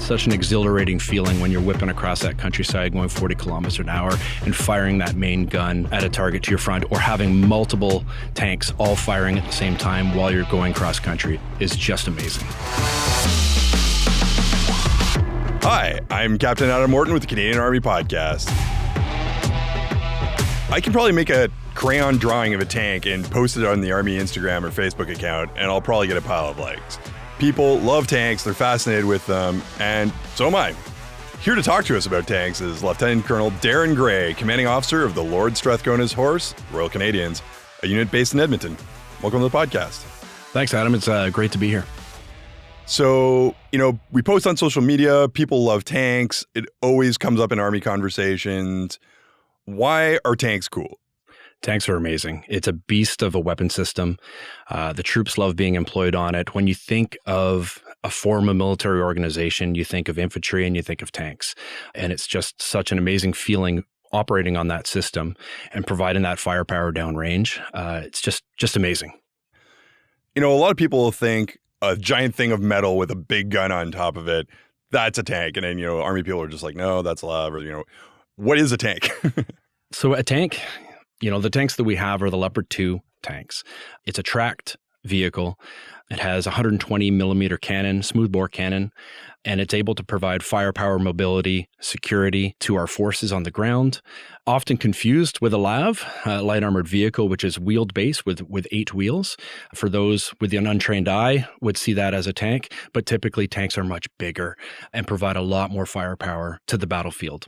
such an exhilarating feeling when you're whipping across that countryside going 40 kilometers an hour and firing that main gun at a target to your front, or having multiple tanks all firing at the same time while you're going cross country is just amazing. Hi, I'm Captain Adam Orton with the Canadian Army Podcast. I can probably make a crayon drawing of a tank and post it on the Army Instagram or Facebook account, and I'll probably get a pile of likes. People love tanks, they're fascinated with them, and so am I. Here to talk to us about tanks is Lieutenant Colonel Darryn Gray, Commanding Officer of the Lord Strathcona's Horse, Royal Canadians, a unit based in Edmonton. Welcome to the podcast. Thanks, Adam. It's great to be here. So, we post on social media, people love tanks. It always comes up in Army conversations. Why are tanks cool? Tanks are amazing. It's a beast of a weapon system. The troops love being employed on it. When you think of a form of military organization, you think of infantry and you think of tanks. And it's just such an amazing feeling operating on that system and providing that firepower downrange. It's just amazing. A lot of people think a giant thing of metal with a big gun on top of it, that's a tank. And then, Army people are just like, no, that's a lav. Or, what is a tank? So a tank, the tanks that we have are the Leopard 2 tanks. It's a tracked vehicle. It has a 120 millimeter cannon, smoothbore cannon, and it's able to provide firepower, mobility, security to our forces on the ground. Often confused with a LAV, light armored vehicle, which is wheeled base with 8 wheels. For those with an untrained eye, would see that as a tank, but typically tanks are much bigger and provide a lot more firepower to the battlefield.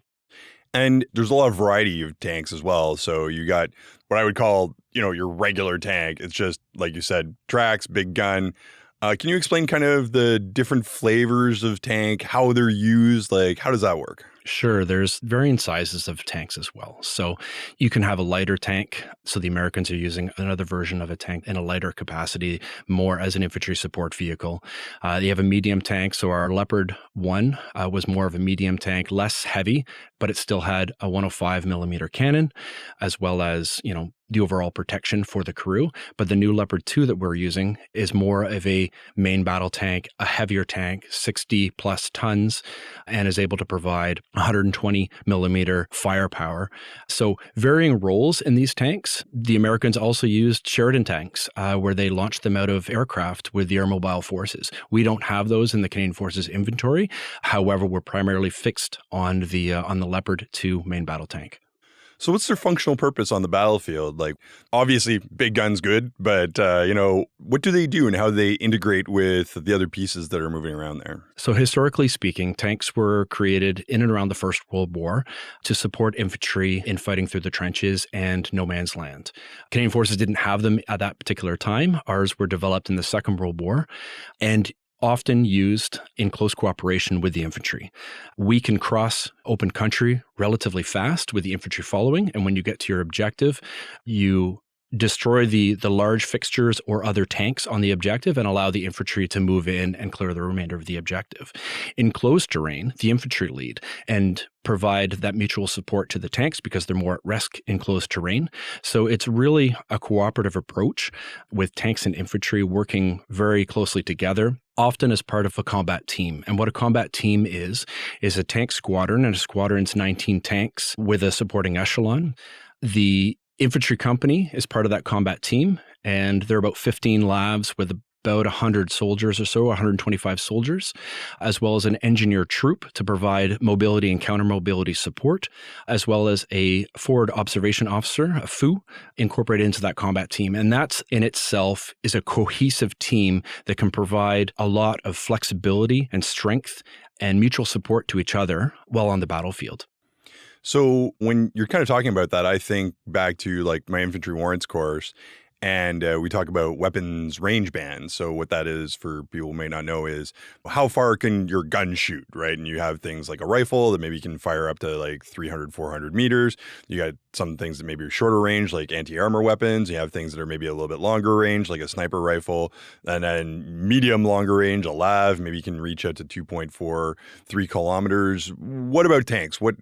And there's a lot of variety of tanks as well. So you got what I would call, your regular tank. It's just, like you said, tracks, big gun. Can you explain kind of the different flavors of tank, how they're used? Like, how does that work? Sure. There's varying sizes of tanks as well. So you can have a lighter tank. So the Americans are using another version of a tank in a lighter capacity, more as an infantry support vehicle. They have a medium tank. So our Leopard 1 was more of a medium tank, less heavy, but it still had a 105 millimeter cannon, as well as, the overall protection for the crew. But the new Leopard 2 that we're using is more of a main battle tank, a heavier tank, 60 plus tons, and is able to provide 120 millimeter firepower. So varying roles in these tanks. The Americans also used Sheridan tanks, where they launched them out of aircraft with the Air Mobile Forces. We don't have those in the Canadian Forces inventory. However, we're primarily fixed on the Leopard 2 main battle tank. So what's their functional purpose on the battlefield? Like, obviously, big gun's good, but, what do they do and how do they integrate with the other pieces that are moving around there? So historically speaking, tanks were created in and around the First World War to support infantry in fighting through the trenches and no man's land. Canadian Forces didn't have them at that particular time. Ours were developed in the Second World War and often used in close cooperation with the infantry. We can cross open country relatively fast with the infantry following, and when you get to your objective, you destroy the large fixtures or other tanks on the objective and allow the infantry to move in and clear the remainder of the objective. In closed terrain, the infantry lead and provide that mutual support to the tanks because they're more at risk in closed terrain. So it's really a cooperative approach with tanks and infantry working very closely together, often as part of a combat team. And what a combat team is a tank squadron, and a squadron's 19 tanks with a supporting echelon. The infantry company is part of that combat team, and there are about 15 LAVs with about 100 soldiers or so, 125 soldiers, as well as an engineer troop to provide mobility and counter-mobility support, as well as a forward observation officer, a FOO, incorporated into that combat team. And that in itself is a cohesive team that can provide a lot of flexibility and strength and mutual support to each other while on the battlefield. So when you're kind of talking about that, I think back to like my infantry warrants course, and we talk about weapons range bands. So what that is, for people who may not know, is how far can your gun shoot, right? And you have things like a rifle that maybe can fire up to like 300, 400 meters. You got some things that maybe are shorter range, like anti-armor weapons. You have things that are maybe a little bit longer range, like a sniper rifle. And then medium longer range, a LAV, maybe you can reach out to 2.4, 3 kilometers. What about tanks? What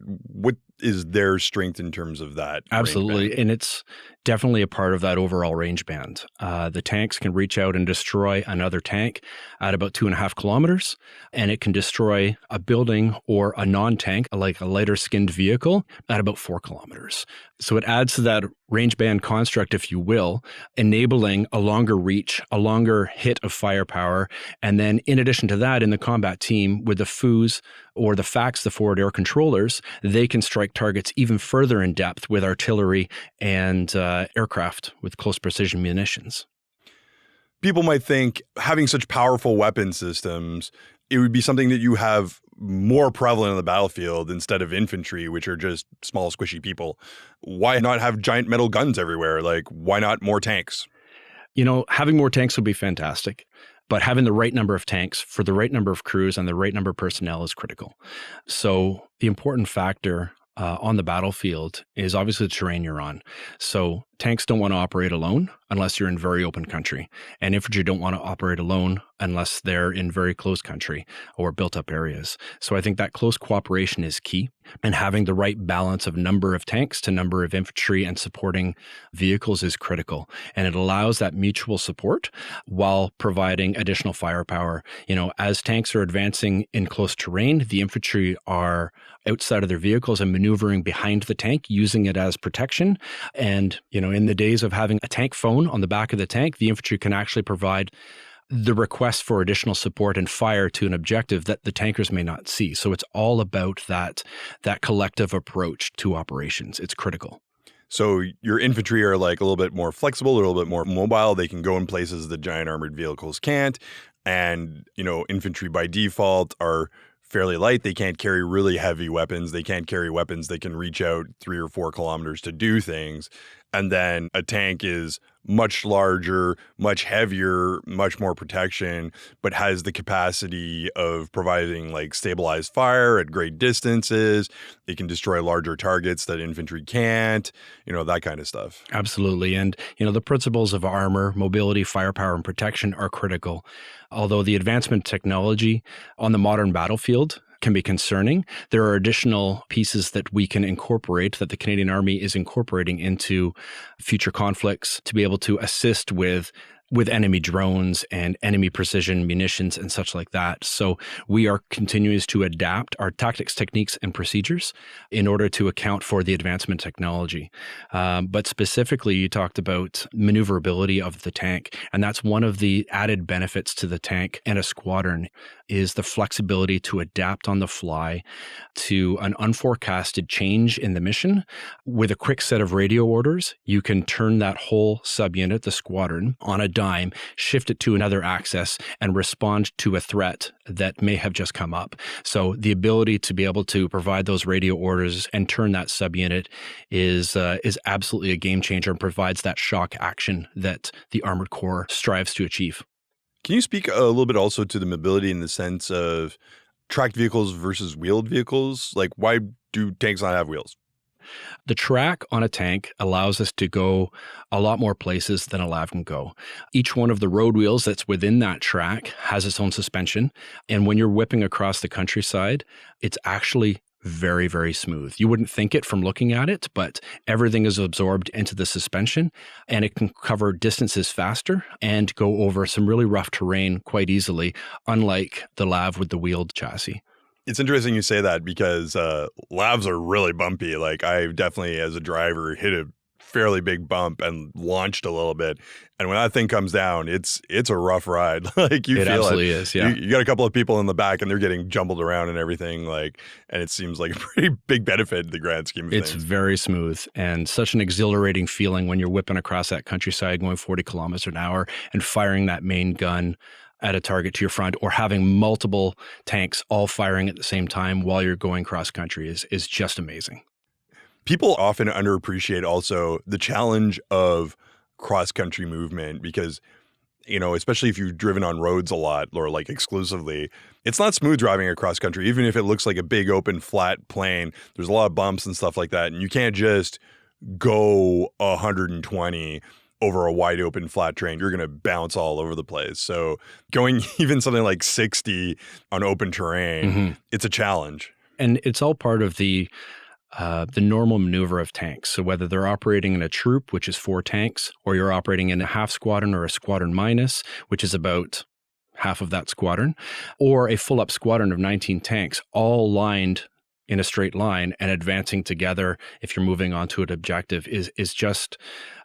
is their strength in terms of that Absolutely. range band? And it's definitely a part of that overall range band. The tanks can reach out and destroy another tank at about 2.5 kilometers, and it can destroy a building or a non-tank, like a lighter skinned vehicle, at about 4 kilometers. So it adds to that range band construct, if you will, enabling a longer reach, a longer hit of firepower. And then in addition to that, in the combat team, with the FOOs or the FACs, the forward air controllers, they can strike targets even further in depth with artillery and aircraft with close precision munitions. People might think having such powerful weapon systems, it would be something that you have more prevalent on the battlefield instead of infantry, which are just small, squishy people. Why not have giant metal guns everywhere? Like, why not more tanks? Having more tanks would be fantastic, but having the right number of tanks for the right number of crews and the right number of personnel is critical. So the important factor on the battlefield is obviously the terrain you're on. So tanks don't want to operate alone unless you're in very open country. And infantry don't want to operate alone unless they're in very closed country or built up areas. So I think that close cooperation is key. And having the right balance of number of tanks to number of infantry and supporting vehicles is critical. And it allows that mutual support while providing additional firepower. As tanks are advancing in close terrain, the infantry are outside of their vehicles and maneuvering behind the tank, using it as protection. And, in the days of having a tank phone on the back of the tank, the infantry can actually provide the request for additional support and fire to an objective that the tankers may not see. So it's all about that collective approach to operations. It's critical. So your infantry are like a little bit more flexible, a little bit more mobile. They can go in places that giant armored vehicles can't. And, infantry by default are fairly light. They can't carry really heavy weapons. They can't carry weapons that can reach out 3 or 4 kilometers to do things. And then a tank is much larger, much heavier, much more protection, but has the capacity of providing like stabilized fire at great distances. It can destroy larger targets that infantry can't, that kind of stuff. Absolutely. And, the principles of armor, mobility, firepower, and protection are critical. Although the advancement technology on the modern battlefield can be concerning, there are additional pieces that we can incorporate, that the Canadian Army is incorporating into future conflicts to be able to assist with enemy drones and enemy precision munitions and such like that. So we are continuing to adapt our tactics, techniques, and procedures in order to account for the advancement technology. But specifically, you talked about maneuverability of the tank, and that's one of the added benefits to the tank and a squadron is the flexibility to adapt on the fly to an unforecasted change in the mission. With a quick set of radio orders, you can turn that whole subunit, the squadron, on a dime, shift it to another axis, and respond to a threat that may have just come up. So the ability to be able to provide those radio orders and turn that subunit is absolutely a game changer and provides that shock action that the Armored Corps strives to achieve. Can you speak a little bit also to the mobility in the sense of tracked vehicles versus wheeled vehicles? Like, why do tanks not have wheels? The track on a tank allows us to go a lot more places than a LAV can go. Each one of the road wheels that's within that track has its own suspension. And when you're whipping across the countryside, it's actually very, very smooth. You wouldn't think it from looking at it, but everything is absorbed into the suspension and it can cover distances faster and go over some really rough terrain quite easily, unlike the LAV with the wheeled chassis. It's interesting you say that because LAVs are really bumpy. Like I've definitely, as a driver, hit a fairly big bump and launched a little bit. And when that thing comes down, it's a rough ride. Like you it feel absolutely it. Is, yeah. You got a couple of people in the back and they're getting jumbled around and everything. Like, and it seems like a pretty big benefit in the grand scheme of things. It's very smooth and such an exhilarating feeling when you're whipping across that countryside going 40 kilometers an hour and firing that main gun at a target to your front, or having multiple tanks all firing at the same time while you're going cross country is just amazing. People often underappreciate also the challenge of cross-country movement because, especially if you've driven on roads a lot or like exclusively, it's not smooth driving across country. Even if it looks like a big open flat plain, there's a lot of bumps and stuff like that. And you can't just go 120 over a wide open flat terrain. You're going to bounce all over the place. So going even something like 60 on open terrain, It's a challenge. And it's all part of the the normal maneuver of tanks. So whether they're operating in a troop, which is 4 tanks, or you're operating in a half squadron or a squadron minus, which is about half of that squadron, or a full-up squadron of 19 tanks, all lined in a straight line and advancing together if you're moving onto an objective is just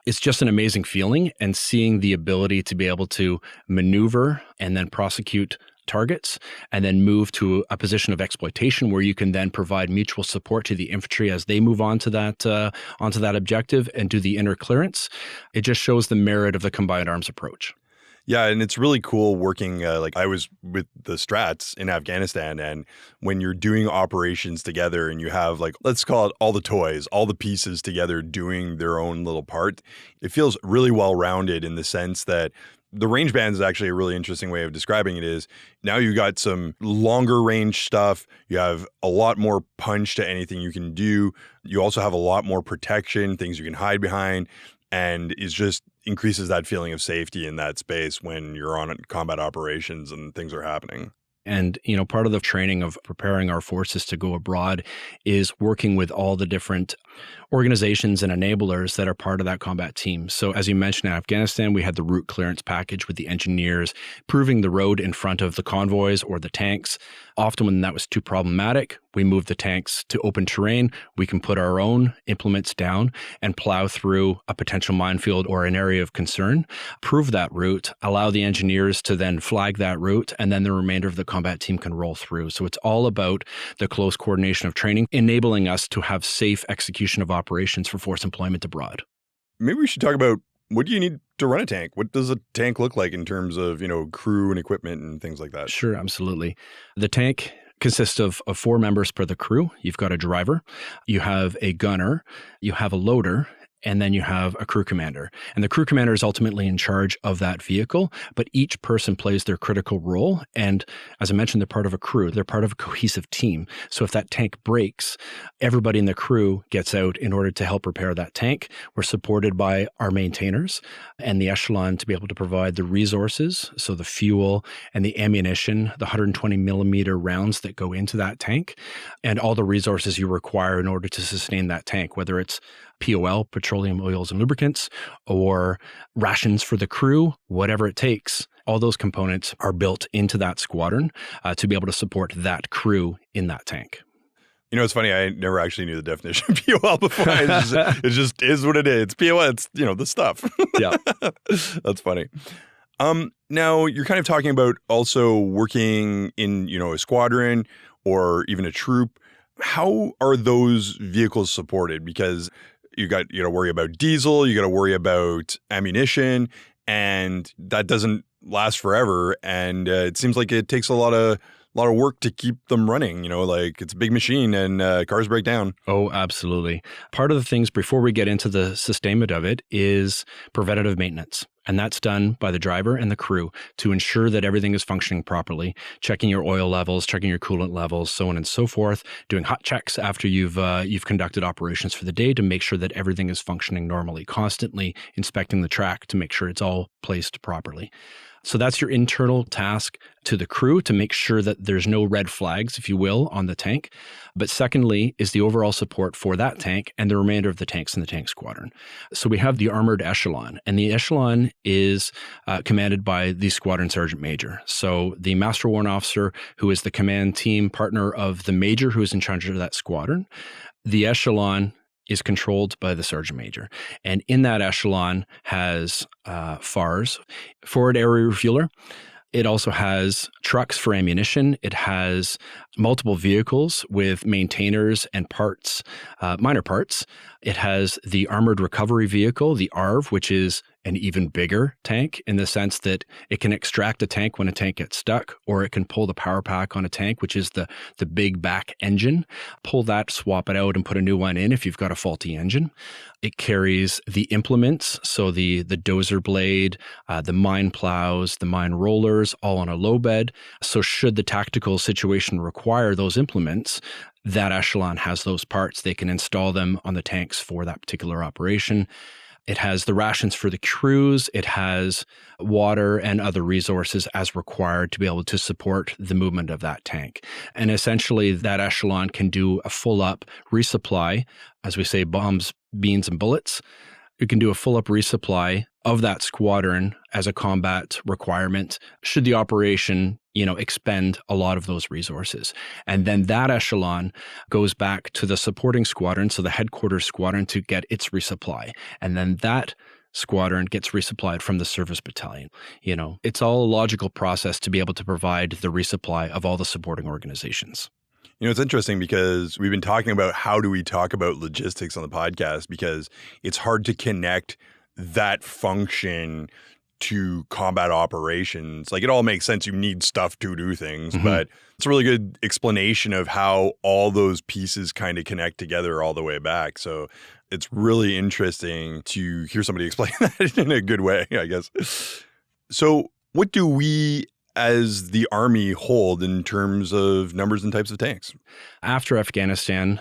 it's just an amazing feeling. And seeing the ability to be able to maneuver and then prosecute targets and then move to a position of exploitation where you can then provide mutual support to the infantry as they move on to that objective and do the inner clearance. It just shows the merit of the combined arms approach. Yeah, and it's really cool working, like I was with the Strats in Afghanistan, and when you're doing operations together and you have, like, let's call it all the toys, all the pieces together doing their own little part, it feels really well-rounded in the sense that the range bands is actually a really interesting way of describing it. Is now you got some longer range stuff. You have a lot more punch to anything you can do. You also have a lot more protection, things you can hide behind. And it just increases that feeling of safety in that space when you're on combat operations and things are happening. And, part of the training of preparing our forces to go abroad is working with all the different organizations and enablers that are part of that combat team. So as you mentioned, in Afghanistan, we had the route clearance package with the engineers proving the road in front of the convoys or the tanks. Often when that was too problematic, we moved the tanks to open terrain. We can put our own implements down and plow through a potential minefield or an area of concern, prove that route, allow the engineers to then flag that route, and then the remainder of the combat team can roll through. So it's all about the close coordination of training, enabling us to have safe execution of operations for force employment abroad. Maybe we should talk about, what do you need to run a tank? What does a tank look like in terms of, crew and equipment and things like that? Sure, absolutely. The tank consists of 4 members per the crew. You've got a driver, you have a gunner, you have a loader, and then you have a crew commander. And the crew commander is ultimately in charge of that vehicle, but each person plays their critical role. And as I mentioned, they're part of a crew. They're part of a cohesive team. So if that tank breaks, everybody in the crew gets out in order to help repair that tank. We're supported by our maintainers and the echelon to be able to provide the resources, so the fuel and the ammunition, the 120 millimeter rounds that go into that tank, and all the resources you require in order to sustain that tank, whether it's POL, petroleum, oils, and lubricants, or rations for the crew, whatever it takes. All those components are built into that squadron to be able to support that crew in that tank. It's funny. I never actually knew the definition of POL before. It just is what it is. It's POL. It's, the stuff. Yeah. That's funny. Now, you're kind of talking about also working in, a squadron or even a troop. How are those vehicles supported? Because you got to worry about diesel, you got to worry about ammunition, and that doesn't last forever. And it seems like it takes a lot of work to keep them running. Like it's a big machine and cars break down. Oh, absolutely. Part of the things before we get into the sustainment of it is preventative maintenance. And that's done by the driver and the crew to ensure that everything is functioning properly, checking your oil levels, checking your coolant levels, so on and so forth, doing hot checks after you've conducted operations for the day to make sure that everything is functioning normally, constantly inspecting the track to make sure it's all placed properly. So that's your internal task to the crew to make sure that there's no red flags, if you will, on the tank. But secondly is the overall support for that tank and the remainder of the tanks in the tank squadron. So we have the armored echelon, and the echelon is commanded by the squadron sergeant major. So the master warrant officer, who is the command team partner of the major who is in charge of that squadron. The echelon is controlled by the sergeant major. And in that echelon has FARs, forward area refueler. It also has trucks for ammunition. It has multiple vehicles with maintainers and parts, minor parts. It has the armored recovery vehicle, the ARV, which is an even bigger tank in the sense that it can extract a tank when a tank gets stuck, or it can pull the power pack on a tank, which is the big back engine, pull that, swap it out, and put a new one in if you've got a faulty engine. It carries the implements, so the dozer blade, the mine plows, the mine rollers, all on a low bed. So should the tactical situation require those implements, that echelon has those parts. They can install them on the tanks for that particular operation. It has the rations for the crews. It has water and other resources as required to be able to support the movement of that tank. And essentially, that echelon can do a full up resupply, as we say, bombs, beans, and bullets. It can do a full up resupply of that squadron as a combat requirement should the operation, expend a lot of those resources. And then that echelon goes back to the supporting squadron, so the headquarters squadron, to get its resupply. And then that squadron gets resupplied from the service battalion. It's all a logical process to be able to provide the resupply of all the supporting organizations. It's interesting because we've been talking about how do we talk about logistics on the podcast, because it's hard to connect that function to combat operations. Like, it all makes sense. You need stuff to do things, but it's a really good explanation of how all those pieces kind of connect together all the way back. So it's really interesting to hear somebody explain that in a good way, I guess. So what do we as the Army hold in terms of numbers and types of tanks? After Afghanistan,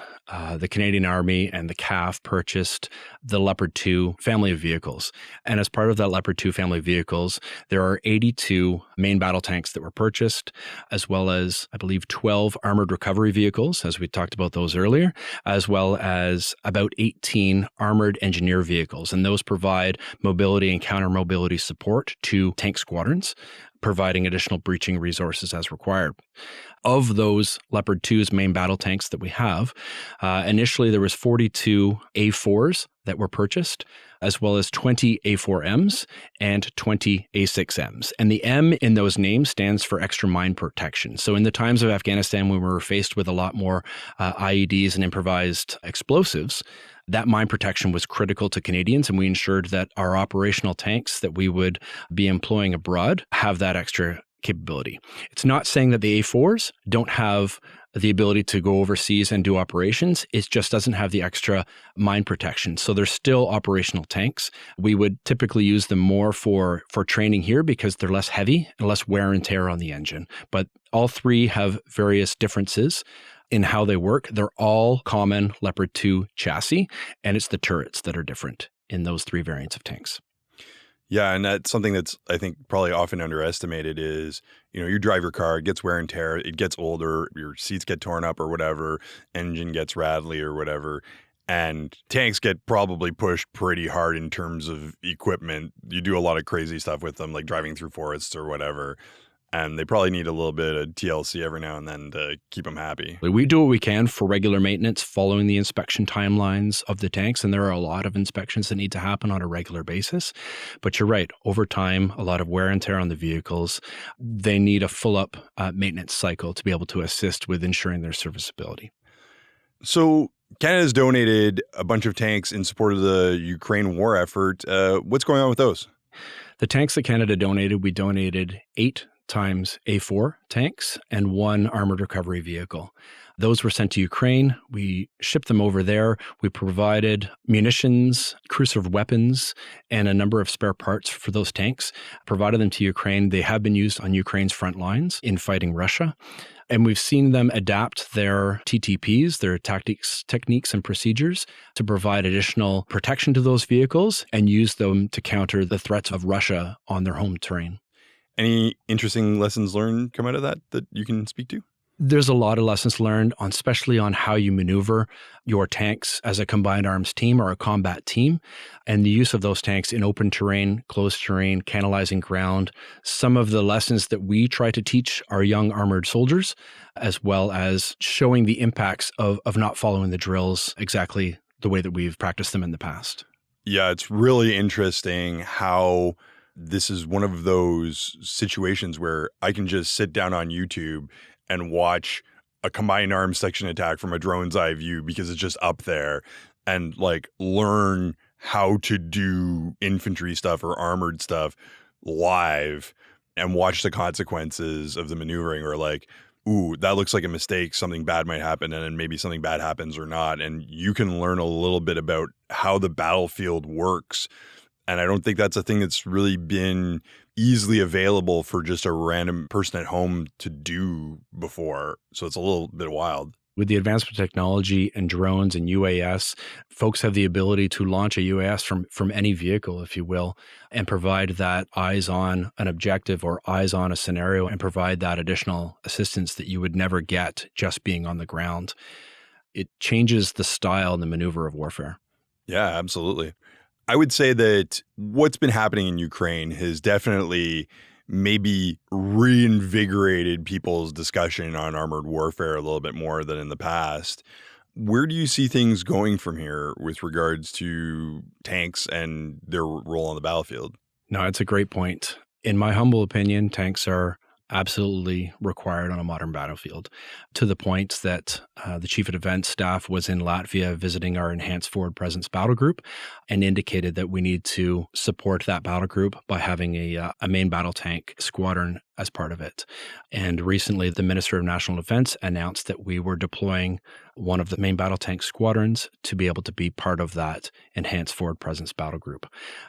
the Canadian Army and the CAF purchased the Leopard 2 family of vehicles. And as part of that Leopard 2 family of vehicles, there are 82 main battle tanks that were purchased, as well as, I believe, 12 armored recovery vehicles, as we talked about those earlier, as well as about 18 armored engineer vehicles. And those provide mobility and counter-mobility support to tank squadrons, providing additional breaching resources as required. Of those Leopard 2's main battle tanks that we have, initially there was 42 A4s that were purchased, as well as 20 A4Ms and 20 A6Ms. And the M in those names stands for extra mine protection. So in the times of Afghanistan, when we were faced with a lot more IEDs and improvised explosives, that mine protection was critical to Canadians, and we ensured that our operational tanks that we would be employing abroad have that extra capability. It's not saying that the A4s don't have the ability to go overseas and do operations. It just doesn't have the extra mine protection. So they're still operational tanks. We would typically use them more for training here because they're less heavy and less wear and tear on the engine. But all three have various differences in how they work. They're all common Leopard 2 chassis, and it's the turrets that are different in those three variants of tanks. Yeah, and that's something that's, I think, probably often underestimated is, you drive your car, it gets wear and tear, it gets older, your seats get torn up or whatever, engine gets rattly or whatever, and tanks get probably pushed pretty hard in terms of equipment. You do a lot of crazy stuff with them, like driving through forests or whatever. And they probably need a little bit of TLC every now and then to keep them happy. We do what we can for regular maintenance following the inspection timelines of the tanks, and there are a lot of inspections that need to happen on a regular basis. But you're right, over time, a lot of wear and tear on the vehicles. They need a full-up maintenance cycle to be able to assist with ensuring their serviceability. So Canada's donated a bunch of tanks in support of the Ukraine war effort. What's going on with those? The tanks that Canada donated, we donated 8 times A4 tanks and 1 armored recovery vehicle. Those were sent to Ukraine. We shipped them over there. We provided munitions, crew-served weapons, and a number of spare parts for those tanks, provided them to Ukraine. They have been used on Ukraine's front lines in fighting Russia. And we've seen them adapt their TTPs, their tactics, techniques, and procedures to provide additional protection to those vehicles and use them to counter the threats of Russia on their home terrain. Any interesting lessons learned come out of that you can speak to? There's a lot of lessons learned, especially on how you maneuver your tanks as a combined arms team or a combat team, and the use of those tanks in open terrain, closed terrain, canalizing ground. Some of the lessons that we try to teach our young armored soldiers, as well as showing the impacts of not following the drills exactly the way that we've practiced them in the past. Yeah, it's really interesting how this is one of those situations where I can just sit down on YouTube and watch a combined arms section attack from a drone's eye view because it's just up there and learn how to do infantry stuff or armored stuff live and watch the consequences of the maneuvering, or ooh, that looks like a mistake. Something bad might happen, and then maybe something bad happens or not. And you can learn a little bit about how the battlefield works. And I don't think that's a thing that's really been easily available for just a random person at home to do before. So it's a little bit wild. With the advancement of technology and drones and UAS, folks have the ability to launch a UAS from any vehicle, if you will, and provide that eyes on an objective or eyes on a scenario and provide that additional assistance that you would never get just being on the ground. It changes the style and the maneuver of warfare. Yeah, absolutely. I would say that what's been happening in Ukraine has definitely maybe reinvigorated people's discussion on armored warfare a little bit more than in the past. Where do you see things going from here with regards to tanks and their role on the battlefield? No, it's a great point. In my humble opinion, tanks are absolutely required on a modern battlefield, to the point that the Chief of Defense Staff was in Latvia visiting our Enhanced Forward Presence Battle Group and indicated that we need to support that battle group by having a main battle tank squadron as part of it. And recently, the Minister of National Defense announced that we were deploying one of the main battle tank squadrons to be able to be part of that Enhanced Forward Presence Battle Group.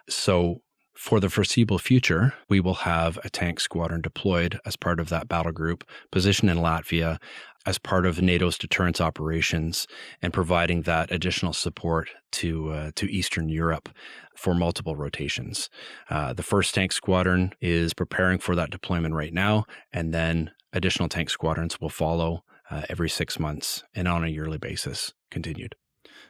So for the foreseeable future, we will have a tank squadron deployed as part of that battle group, positioned in Latvia as part of NATO's deterrence operations and providing that additional support to Eastern Europe for multiple rotations. The first tank squadron is preparing for that deployment right now, and then additional tank squadrons will follow every 6 months and on a yearly basis continued.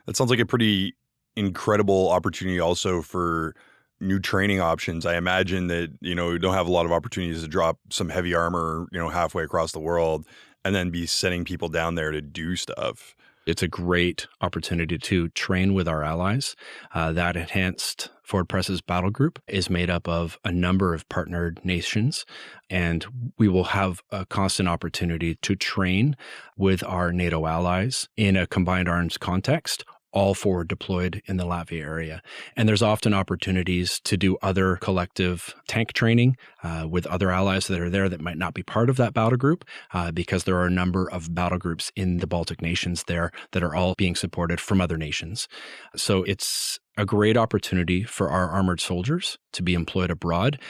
That sounds like a pretty incredible opportunity also for new training options. I imagine that, you don't have a lot of opportunities to drop some heavy armor, halfway across the world and then be sending people down there to do stuff. It's a great opportunity to train with our allies. That Enhanced Forward Presses Battle Group is made up of a number of partnered nations, and we will have a constant opportunity to train with our NATO allies in a combined arms context, all forward deployed in the Latvia area. And there's often opportunities to do other collective tank training with other allies that are there that might not be part of that battle group, because there are a number of battle groups in the Baltic nations there that are all being supported from other nations. So it's a great opportunity for our armored soldiers to be employed abroad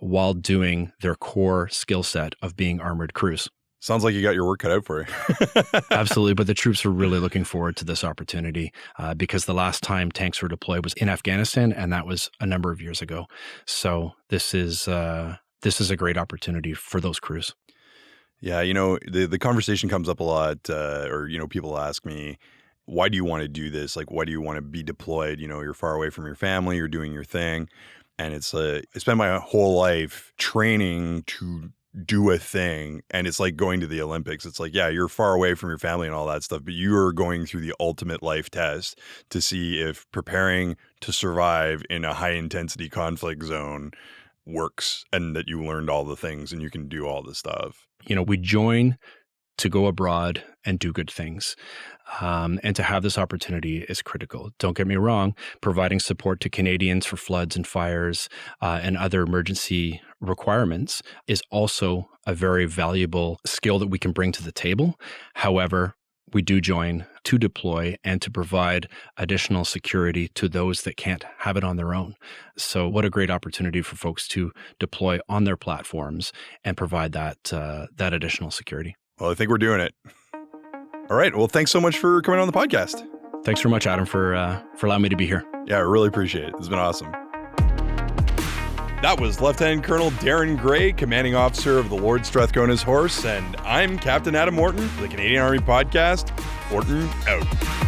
while doing their core skill set of being armored crews. Sounds like you got your work cut out for you. Absolutely. But the troops are really looking forward to this opportunity because the last time tanks were deployed was in Afghanistan, and that was a number of years ago. So this is a great opportunity for those crews. Yeah, the conversation comes up a lot, or people ask me, why do you want to do this? Like, why do you want to be deployed? You're far away from your family, you're doing your thing. And it's I spent my whole life training to do a thing, and it's like going to the Olympics. It's like, yeah, you're far away from your family and all that stuff, but you are going through the ultimate life test to see if preparing to survive in a high intensity conflict zone works, and that you learned all the things and you can do all this stuff. We join to go abroad and do good things. And to have this opportunity is critical. Don't get me wrong, providing support to Canadians for floods and fires and other emergency requirements is also a very valuable skill that we can bring to the table. However, we do join to deploy and to provide additional security to those that can't have it on their own. So what a great opportunity for folks to deploy on their platforms and provide that additional security. Well, I think we're doing it. All right. Well, thanks so much for coming on the podcast. Thanks very much, Adam, for allowing me to be here. Yeah, I really appreciate it. It's been awesome. That was Lieutenant Colonel Darryn Gray, Commanding Officer of the Lord Strathcona's Horse, and I'm Captain Adam Orton for the Canadian Army Podcast. Orton out.